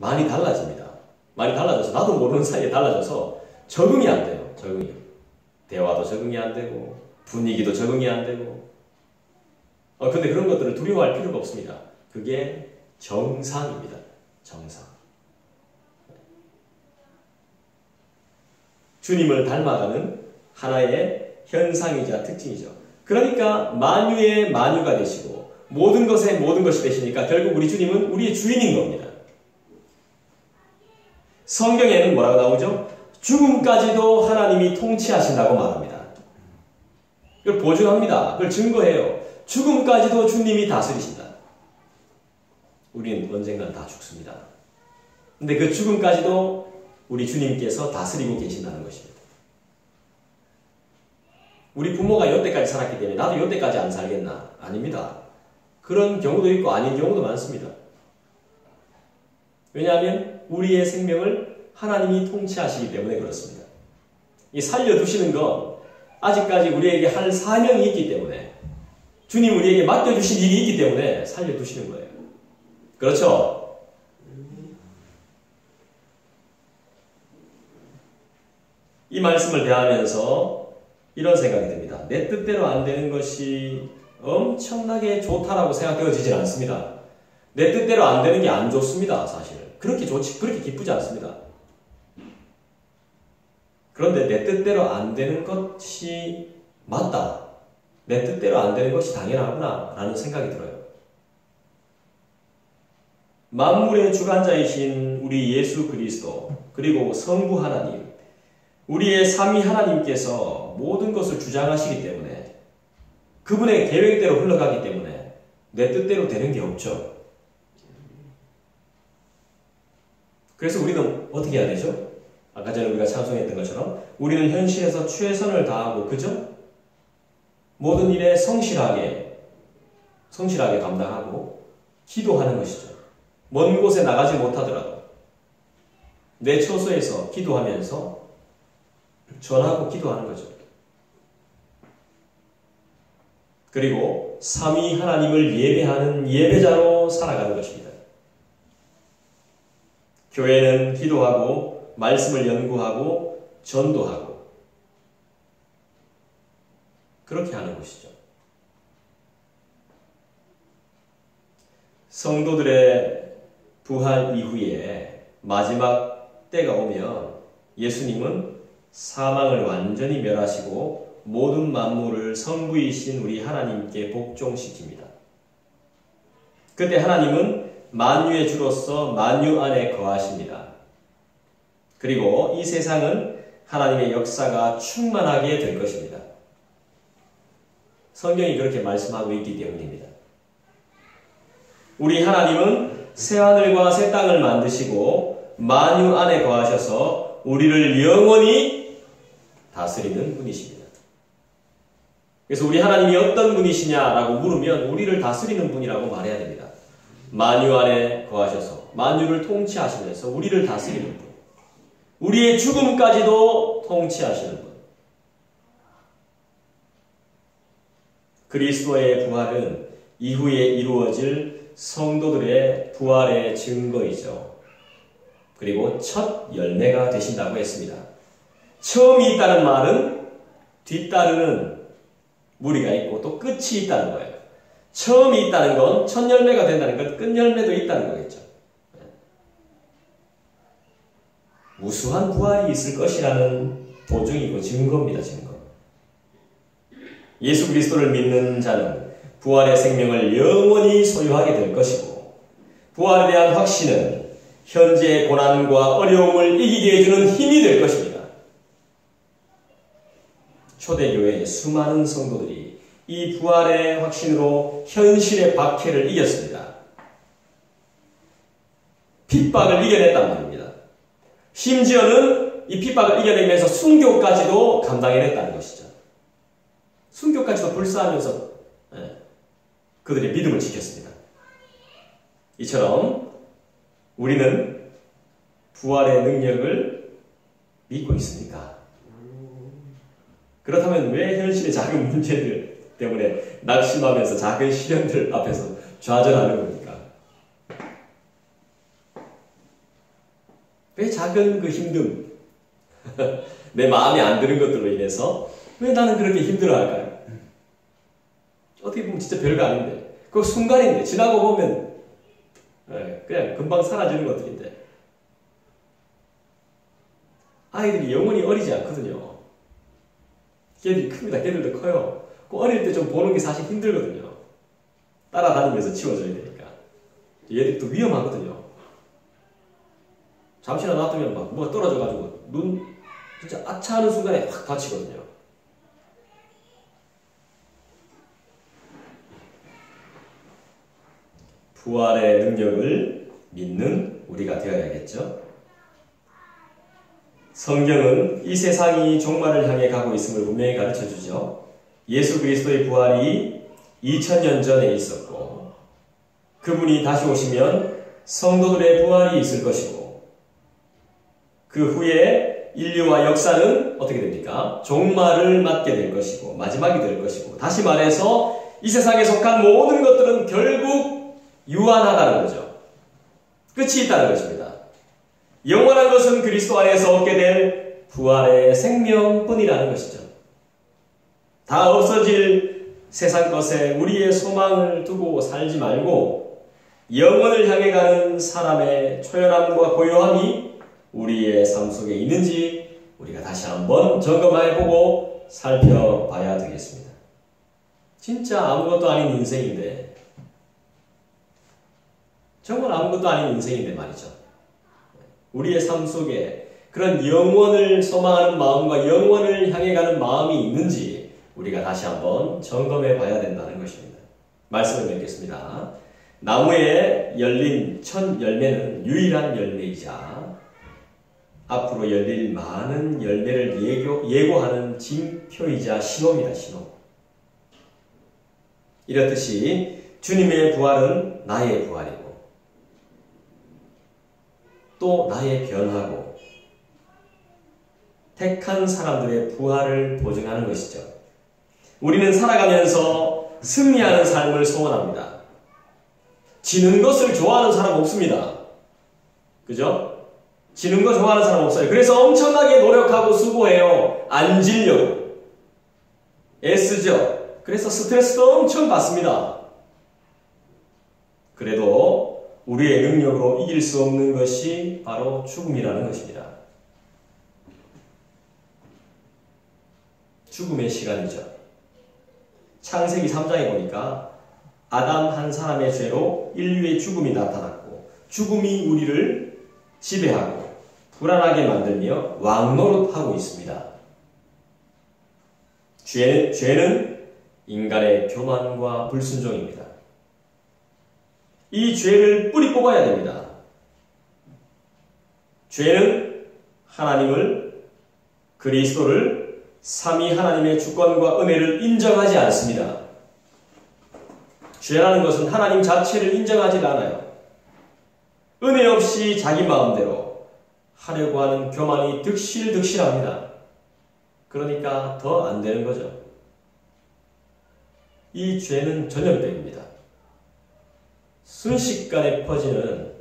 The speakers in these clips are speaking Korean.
많이 달라집니다. 많이 달라져서 나도 모르는 사이에 달라져서 적응이 안 돼요. 적응이. 대화도 적응이 안 되고 분위기도 적응이 안 되고 근데 그런 것들을 두려워할 필요가 없습니다. 그게 정상입니다. 정상. 주님을 닮아가는 하나의 현상이자 특징이죠. 그러니까 만유의 만유가 되시고 모든 것의 모든 것이 되시니까 결국 우리 주님은 우리의 주인인 겁니다. 성경에는 뭐라고 나오죠? 죽음까지도 하나님이 통치하신다고 말합니다. 이걸 보증합니다. 그걸 증거해요. 죽음까지도 주님이 다스리신다. 우리는 언젠간 다 죽습니다. 근데 그 죽음까지도 우리 주님께서 다스리고 계신다는 것입니다. 우리 부모가 여태까지 살았기 때문에 나도 여태까지 안 살겠나? 아닙니다. 그런 경우도 있고 아닌 경우도 많습니다. 왜냐하면 우리의 생명을 하나님이 통치하시기 때문에 그렇습니다. 이 살려두시는 건 아직까지 우리에게 할 사명이 있기 때문에 주님 우리에게 맡겨주신 일이 있기 때문에 살려두시는 거예요. 그렇죠? 이 말씀을 대하면서 이런 생각이 듭니다. 내 뜻대로 안 되는 것이 엄청나게 좋다라고 생각되어지질 않습니다. 내 뜻대로 안 되는 게 안 좋습니다. 사실 그렇게 기쁘지 않습니다. 그런데 내 뜻대로 안 되는 것이 맞다. 내 뜻대로 안 되는 것이 당연하구나 라는 생각이 들어요. 만물의 주관자이신 우리 예수 그리스도 그리고 성부 하나님 우리의 삼위 하나님께서 모든 것을 주장하시기 때문에 그분의 계획대로 흘러가기 때문에 내 뜻대로 되는 게 없죠. 그래서 우리는 어떻게 해야 되죠? 아까 전에 우리가 찬송했던 것처럼 우리는 현실에서 최선을 다하고 그죠? 모든 일에 성실하게 감당하고 기도하는 것이죠. 먼 곳에 나가지 못하더라도 내 처소에서 기도하면서 전하고 기도하는 거죠. 그리고 삼위 하나님을 예배하는 예배자로 살아가는 것입니다. 교회는 기도하고 말씀을 연구하고 전도하고 그렇게 하는 것이죠. 성도들의 부활 이후에 마지막 때가 오면 예수님은 사망을 완전히 멸하시고 모든 만물을 성부이신 우리 하나님께 복종시킵니다. 그때 하나님은 만유의 주로서 만유 안에 거하십니다. 그리고 이 세상은 하나님의 역사가 충만하게 될 것입니다. 성경이 그렇게 말씀하고 있기 때문입니다. 우리 하나님은 새하늘과 새 땅을 만드시고 만유 안에 거하셔서 우리를 영원히 다스리는 분이십니다. 그래서 우리 하나님이 어떤 분이시냐라고 물으면 우리를 다스리는 분이라고 말해야 됩니다. 만유 안에 거하셔서 만유를 통치하시면서 우리를 다스리는 분, 우리의 죽음까지도 통치하시는 분. 그리스도의 부활은 이후에 이루어질 성도들의 부활의 증거이죠. 그리고 첫 열매가 되신다고 했습니다. 처음이 있다는 말은 뒤따르는 무리가 있고 또 끝이 있다는 거예요. 처음이 있다는 건 첫 열매가 된다는 건 끝 열매도 있다는 거겠죠. 무수한 부활이 있을 것이라는 보증이고 증거입니다. 증거. 예수 그리스도를 믿는 자는 부활의 생명을 영원히 소유하게 될 것이고 부활에 대한 확신은 현재의 고난과 어려움을 이기게 해주는 힘이 될 것입니다. 초대교회의 수많은 성도들이 이 부활의 확신으로 현실의 박해를 이겼습니다. 핍박을 이겨냈단 말입니다. 심지어는 이 핍박을 이겨내면서 순교까지도 감당해냈다는 것이죠. 순교까지도 불사하면서 그들의 믿음을 지켰습니다. 이처럼 우리는 부활의 능력을 믿고 있습니까? 그렇다면 왜 현실의 작은 문제들 때문에 낙심하면서 작은 시련들 앞에서 좌절하는 겁니까? 왜 작은 그 힘듦, 내 마음에 안 드는 것들로 인해서 왜 나는 그렇게 힘들어할까요? 어떻게 보면 진짜 별거 아닌데, 그 순간인데 지나고 보면 그냥 금방 사라지는 것들인데, 아이들이 영원히 어리지 않거든요. 걔들이 큽니다. 걔들도 커요. 그 어릴 때 좀 보는 게 사실 힘들거든요. 따라다니면서 치워줘야 되니까. 얘들이 또 위험하거든요. 잠시나 놔두면 막 뭐가 떨어져가지고 눈 진짜 아차 하는 순간에 확 다치거든요. 부활의 능력을 믿는 우리가 되어야겠죠. 성경은 이 세상이 종말을 향해 가고 있음을 분명히 가르쳐주죠. 예수 그리스도의 부활이 2000년 전에 있었고, 그분이 다시 오시면 성도들의 부활이 있을 것이고, 그 후에 인류와 역사는 어떻게 됩니까? 종말을 맞게 될 것이고 마지막이 될 것이고, 다시 말해서 이 세상에 속한 모든 것들은 결국 유한하다는 거죠. 끝이 있다는 것입니다. 영원한 것은 그리스도 안에서 얻게 될 부활의 생명뿐이라는 것이죠. 다 없어질 세상 것에 우리의 소망을 두고 살지 말고 영원을 향해 가는 사람의 초연함과 고요함이 우리의 삶 속에 있는지 우리가 다시 한번 점검해보고 살펴봐야 되겠습니다. 진짜 아무것도 아닌 인생인데, 정말 아무것도 아닌 인생인데 말이죠. 우리의 삶 속에 그런 영원을 소망하는 마음과 영원을 향해 가는 마음이 있는지 우리가 다시 한번 점검해 봐야 된다는 것입니다. 말씀을 맺겠습니다. 나무에 열린 첫 열매는 유일한 열매이자 앞으로 열릴 많은 열매를 예고하는 징표이자 신호입니다. 신호. 이렇듯이 주님의 부활은 나의 부활이고 또 나의 변화고 택한 사람들의 부활을 보증하는 것이죠. 우리는 살아가면서 승리하는 삶을 소원합니다. 지는 것을 좋아하는 사람 없습니다. 그죠? 지는 거 좋아하는 사람 없어요. 그래서 엄청나게 노력하고 수고해요. 안 지려고. 애쓰죠. 그래서 스트레스도 엄청 받습니다. 그래도 우리의 능력으로 이길 수 없는 것이 바로 죽음이라는 것입니다. 죽음의 시간이죠. 창세기 3장에 보니까 아담 한 사람의 죄로 인류의 죽음이 나타났고, 죽음이 우리를 지배하고 불안하게 만들며 왕노릇하고 있습니다. 죄는 인간의 교만과 불순종입니다. 이 죄를 뿌리 뽑아야 됩니다. 죄는 하나님을, 그리스도를, 삼위 하나님의 주권과 은혜를 인정하지 않습니다. 죄라는 것은 하나님 자체를 인정하지 않아요. 은혜 없이 자기 마음대로 하려고 하는 교만이 득실득실합니다. 그러니까 더 안 되는 거죠. 이 죄는 전염병입니다. 순식간에 퍼지는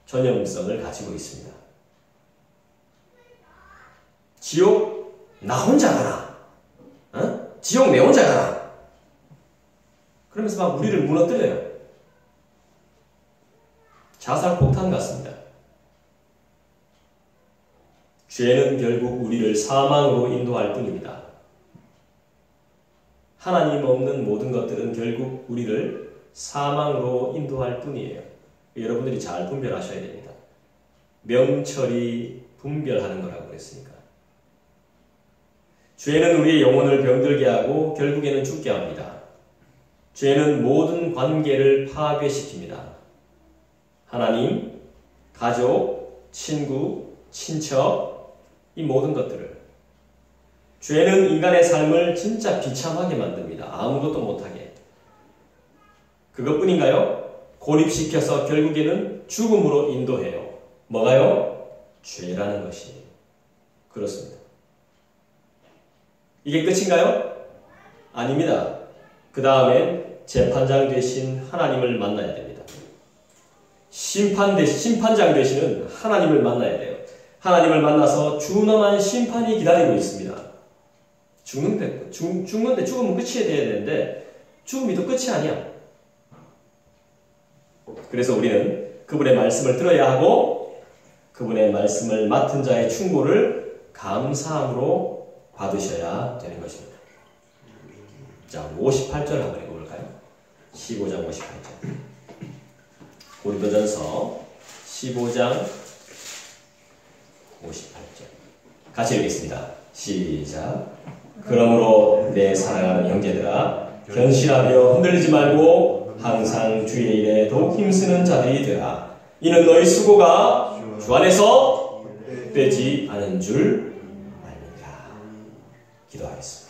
전염성을 가지고 있습니다. 지옥 나 혼자 가라. 지옥 내 혼자 가라. 그러면서 막 우리를 무너뜨려요. 자살폭탄 같습니다. 죄는 결국 우리를 사망으로 인도할 뿐입니다. 하나님 없는 모든 것들은 결국 우리를 사망으로 인도할 뿐이에요. 여러분들이 잘 분별하셔야 됩니다. 명철이 분별하는 거라고 그랬으니까. 죄는 우리의 영혼을 병들게 하고 결국에는 죽게 합니다. 죄는 모든 관계를 파괴시킵니다. 하나님, 가족, 친구, 친척, 이 모든 것들을. 죄는 인간의 삶을 진짜 비참하게 만듭니다. 아무것도 못하게. 그것뿐인가요? 고립시켜서 결국에는 죽음으로 인도해요. 뭐가요? 죄라는 것이. 그렇습니다. 이게 끝인가요? 아닙니다. 그 다음엔 재판장 되신 하나님을 만나야 됩니다. 심판장 되시는 하나님을 만나야 돼요. 하나님을 만나서 준엄한 심판이 기다리고 있습니다. 죽는데 죽으면 끝이 돼야 되는데 죽음이 또 끝이 아니야. 그래서 우리는 그분의 말씀을 들어야 하고 그분의 말씀을 맡은 자의 충고를 감사함으로 받으셔야 되는 것입니다. 자, 58절 한번 읽어볼까요? 15장 58절. 고린도전서 15장 58절. 같이 읽겠습니다. 시작. 그러므로 내 사랑하는 형제들아, 견실하며 흔들리지 말고 항상 주의 일에 더욱 힘쓰는 자들이 되라. 이는 너희 수고가 주 안에서 헛되지 않은 줄 압니다. 기도하겠습니다.